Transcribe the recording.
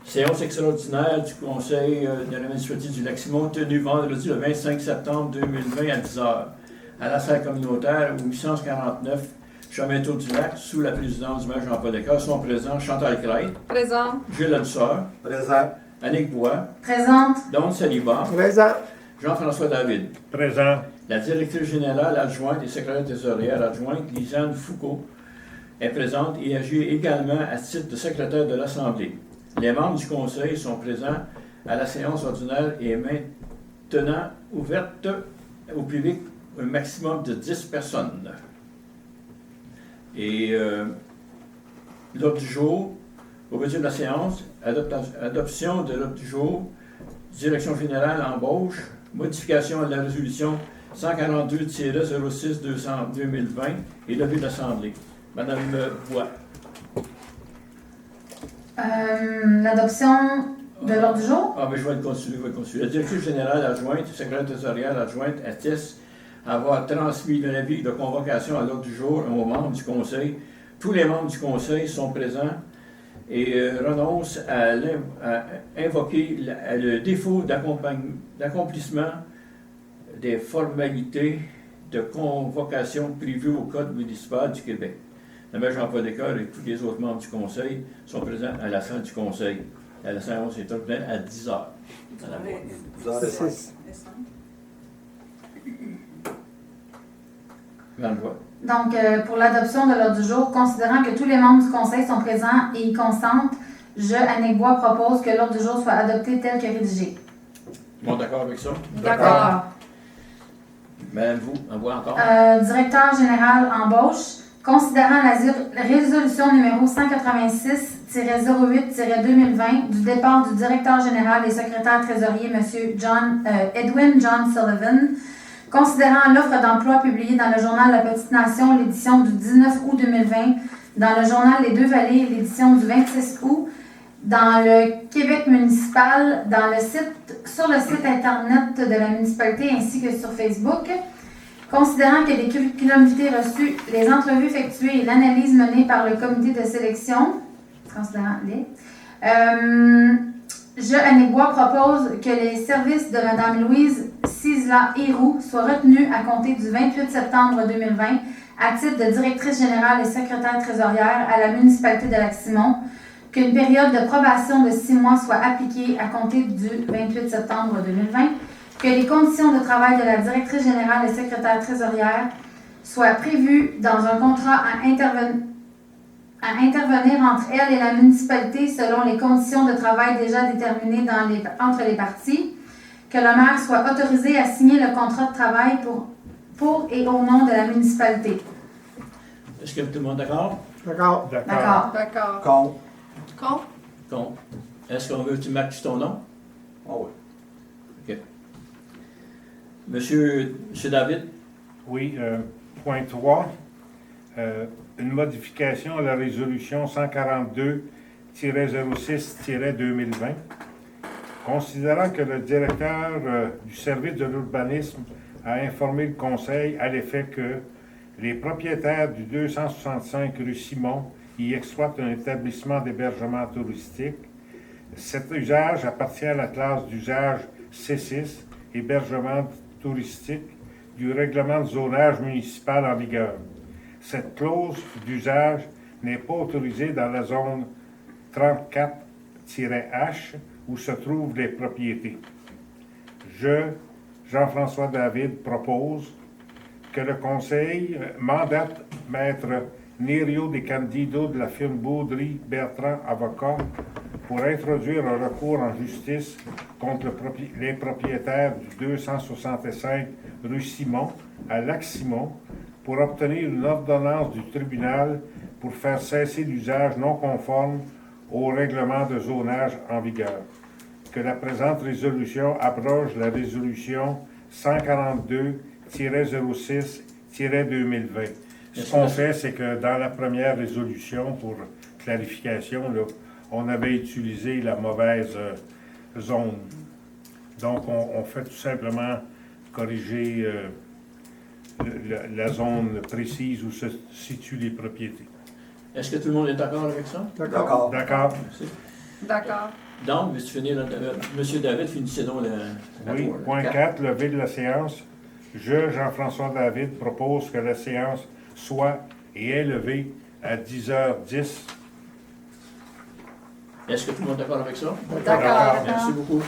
Séance extraordinaire du Conseil de la municipalité du Lac-Simon tenue vendredi le 25 septembre 2020 à 10h à la salle communautaire au 849 Chemin-Tour-du-Lac sous la présidence du maire Jean-Paul Descaires. Sont présents Chantal Craig, Présent. Gilles Adusseur, Présent. Annick Bois, Présente. Dawn Saliba, Présent. Jean-François David. Présent. La directrice générale adjointe et secrétaire trésorière adjointe, Lisanne Foucault, est présente et agit également à titre de secrétaire de l'Assemblée. Les membres du Conseil sont présents à la séance ordinaire et maintenant ouverte au public un maximum de 10 personnes. Et l'ordre du jour, au retour de la séance, adoption de l'ordre du jour, direction générale embauche, modification de la résolution 142-06-2020 et levée de l'Assemblée. Madame Bois. L'adoption de l'ordre du jour. Ah, mais je vais le continuer. La directrice générale adjointe, secrétaire trésorière adjointe, atteste avoir transmis un avis de convocation à l'ordre du jour aux membres du Conseil. Tous les membres du Conseil sont présents et renoncent à invoquer le défaut d'accomplissement des formalités de convocation prévues au Code municipal du Québec. Le maire Jean-Paul Descaires et tous les autres membres du Conseil sont présents à la salle du Conseil. La séance est ordinaire à 10h. Donc, pour l'adoption de l'ordre du jour, considérant que tous les membres du Conseil sont présents et y consentent, je, Annick Bois, propose que l'ordre du jour soit adopté tel que rédigé. Bon, d'accord avec ça? D'accord. Madame, vous, en voit encore? Directeur général embauche. Considérant la résolution numéro 186-08-2020 du départ du directeur général et secrétaire trésorier, M. Edwin John Sullivan, considérant l'offre d'emploi publiée dans le journal La Petite Nation, l'édition du 19 août 2020, dans le journal Les Deux Vallées, l'édition du 26 août, dans le Québec municipal, sur le site Internet de la municipalité ainsi que sur Facebook. Considérant que les curriculums vitae reçus, les entrevues effectuées et l'analyse menée par le comité de sélection, je, Annick Bois, propose que les services de Mme Louise Cisla-Héroux soient retenus à compter du 28 septembre 2020 à titre de directrice générale et secrétaire trésorière à la municipalité de Lac-Simon, qu'une période de probation de 6 mois soit appliquée à compter du 28 septembre 2020, que les conditions de travail de la directrice générale et secrétaire trésorière soient prévues dans un contrat à intervenir entre elle et la municipalité selon les conditions de travail déjà déterminées entre les parties, que le maire soit autorisé à signer le contrat de travail pour et au nom de la municipalité. Est-ce que tout le monde est d'accord? D'accord. D'accord. D'accord. Con. Con. Bon. Est-ce qu'on veut que tu marques ton nom? Ah oui. OK. Monsieur David? Oui, point 3. Une modification à la résolution 142-06-2020. Considérant que le directeur du service de l'urbanisme a informé le Conseil à l'effet que les propriétaires du 265 rue Simon y exploitent un établissement d'hébergement touristique. Cet usage appartient à la classe d'usage C6, hébergement touristique, du règlement de zonage municipal en vigueur. Cette clause d'usage n'est pas autorisée dans la zone 34-H où se trouvent les propriétés. Je, Jean-François David, propose que le Conseil mandate Maître Nerio De Candido de la firme Baudry Bertrand Avocat pour introduire un recours en justice contre les propriétaires du 265 rue Simon à Lac-Simon pour obtenir une ordonnance du tribunal pour faire cesser l'usage non conforme au règlement de zonage en vigueur. Que la présente résolution abroge la résolution 142-06-2020. Ce qu'on fait, c'est que dans la première résolution, pour clarification, là, on avait utilisé la mauvaise zone. Donc, on fait tout simplement corriger la zone précise où se situent les propriétés. Est-ce que tout le monde est d'accord avec ça? D'accord. D'accord. Merci. D'accord. Donc, veux-tu finir, Monsieur David, finissez donc le Oui, rapport. point 4, lever de la séance. Je, Jean-François David, propose que la séance soit et est levée à 10h10. Est-ce que tout le monde est d'accord avec ça? D'accord. Merci beaucoup.